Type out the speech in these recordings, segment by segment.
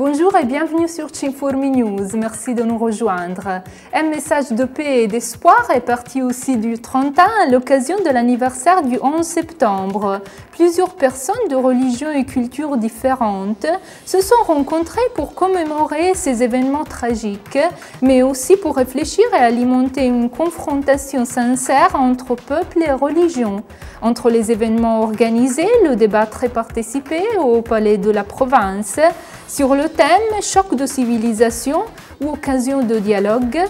Bonjour et bienvenue sur Cinformi News. Merci de nous rejoindre. Un message de paix et d'espoir est parti aussi du 31 à l'occasion de l'anniversaire du 11 septembre. Plusieurs personnes de religions et cultures différentes se sont rencontrées pour commémorer ces événements tragiques, mais aussi pour réfléchir et alimenter une confrontation sincère entre peuples et religions. Entre les événements organisés, le débat très participé au Palais de la Province, sur le thème « Choc de civilisation » ou « Occasion de dialogue »,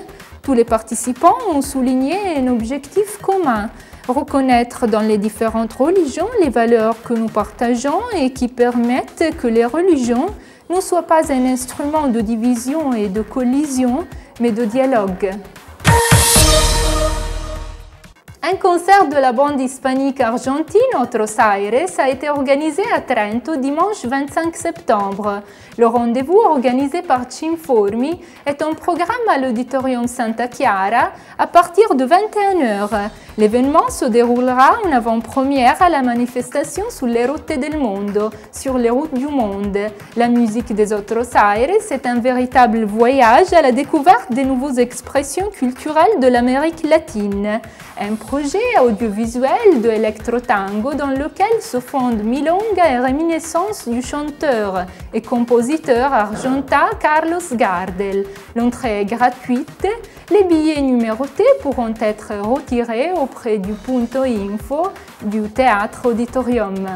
tous les participants ont souligné un objectif commun, reconnaître dans les différentes religions les valeurs que nous partageons et qui permettent que les religions ne soient pas un instrument de division et de collision, mais de dialogue. Un concert de la bande hispanique argentine Otros Aires a été organisé à Trento dimanche 25 septembre. Le rendez-vous organisé par Cinformi est un programme à l'Auditorium Santa Chiara à partir de 21 h. L'événement se déroulera en avant-première à la manifestation sur les routes del mondo, sur les routes du monde. La musique des Otros Aires est un véritable voyage à la découverte des nouvelles expressions culturelles de l'Amérique latine. Un projet audiovisuel de électro-tango dans lequel se fondent milonga et réminiscences du chanteur et compositeur argentin Carlos Gardel. L'entrée est gratuite. Les billets numérotés pourront être retirés auprès du punto info du Théâtre Auditorium.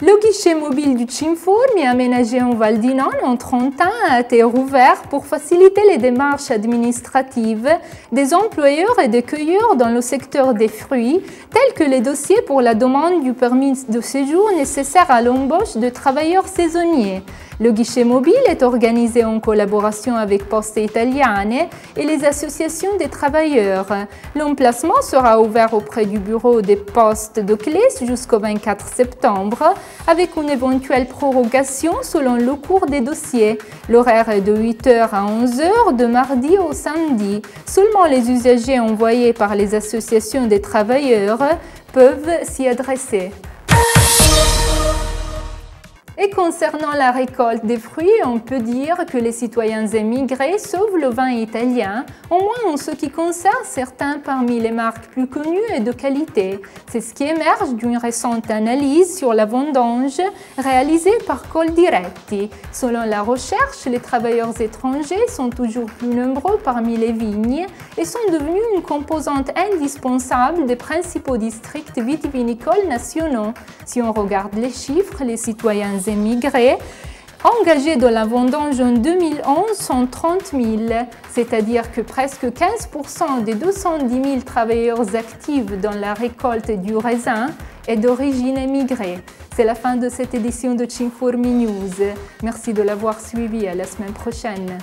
Le guichet mobile du Cinformi, aménagé en Val di Non en 30 ans, a été rouvert pour faciliter les démarches administratives des employeurs et des cueilleurs dans le secteur des fruits, tels que les dossiers pour la demande du permis de séjour nécessaire à l'embauche de travailleurs saisonniers. Le guichet mobile est organisé en collaboration avec Poste Italiane et les associations des travailleurs. L'emplacement sera ouvert auprès du bureau des postes de Clés jusqu'au 24 septembre, avec une éventuelle prorogation selon le cours des dossiers. L'horaire est de 8 h à 11 h de mardi au samedi. Seulement les usagers envoyés par les associations des travailleurs peuvent s'y adresser. Et concernant la récolte des fruits, on peut dire que les citoyens émigrés sauvent le vin italien, au moins en ce qui concerne certains parmi les marques plus connues et de qualité. C'est ce qui émerge d'une récente analyse sur la vendange réalisée par Coldiretti. Selon la recherche, les travailleurs étrangers sont toujours plus nombreux parmi les vignes et sont devenus une composante indispensable des principaux districts vitivinicoles nationaux. Si on regarde les chiffres, les citoyens émigrés engagés dans la vendange en 2011 sont 30 000, c'est-à-dire que presque 15% des 210 000 travailleurs actifs dans la récolte du raisin est d'origine émigrée. C'est la fin de cette édition de Cinformi News. Merci de l'avoir suivi. À la semaine prochaine.